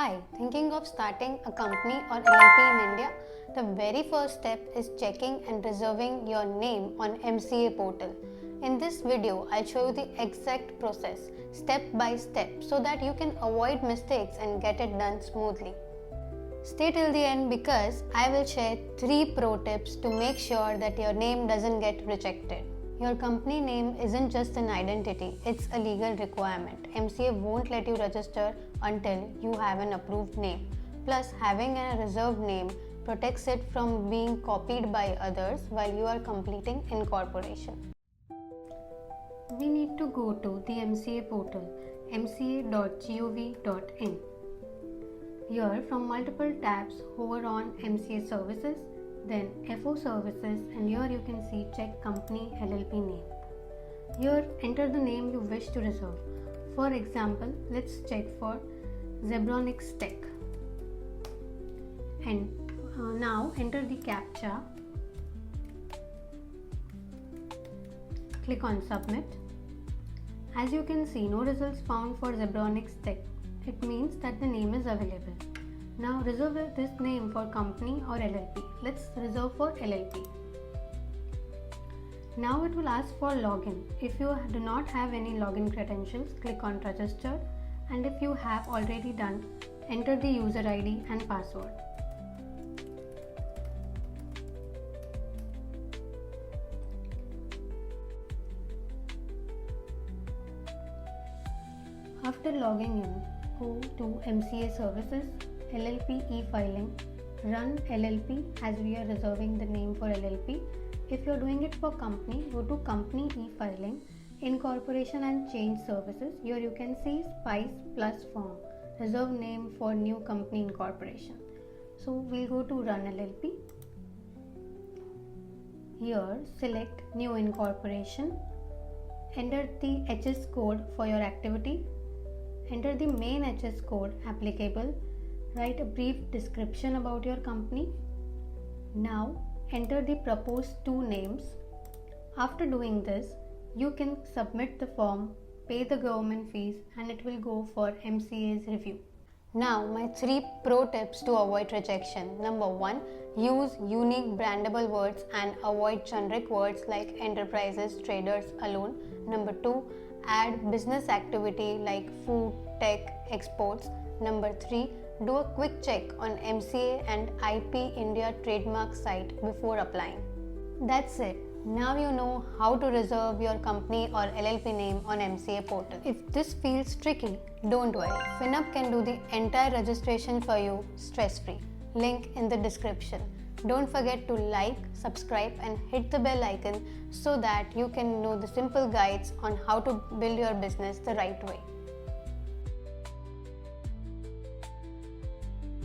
Hi, thinking of starting a company or LLP in India? The very first step is checking and reserving your name on MCA portal. In this video, I'll show you the exact process, step by step, so that you can avoid mistakes and get it done smoothly. Stay till the end because I will share 3 pro tips to make sure that your name doesn't get rejected. Your company name isn't just an identity, it's a legal requirement. MCA won't let you register until you have an approved name. Plus, having a reserved name protects it from being copied by others while you are completing incorporation. We need to go to the MCA portal, mca.gov.in. Here, from multiple tabs, hover on MCA Services, then FO Services, and here you can see check company LLP name. Here, enter the name you wish to reserve. For example, let's check for Zebronics Tech. And now enter the CAPTCHA. Click on Submit. As you can see, no results found for Zebronics Tech. It means that the name is available. Now reserve this name for company or LLP. Let's reserve for LLP. Now it will ask for login. If you do not have any login credentials, click on register, and if you have already done, enter the user ID and password. After logging in, go to MCA Services, LLP e-filing, run LLP as we are reserving the name for LLP. If you are doing it for company, go to company e-filing, incorporation and change services. Here you can see Spice plus form, reserve name for new company incorporation. So we'll go to run LLP. Here select new incorporation, enter the HS code for your activity, enter the main HS code applicable, write a brief description about your company. Now enter the proposed 2 names. After doing this, you can submit the form, pay the government fees, and it will go for MCA's review. Now my 3 pro tips to avoid rejection. Number 1, use unique brandable words and avoid generic words like enterprises, traders alone. Number 2, add business activity like food, tech, exports. Number 3, do a quick check on MCA and IP India trademark site before applying. That's it. Now you know how to reserve your company or LLP name on MCA portal. If this feels tricky, don't worry. FinUp can do the entire registration for you stress-free. Link in the description. Don't forget to like, subscribe and hit the bell icon so that you can know the simple guides on how to build your business the right way.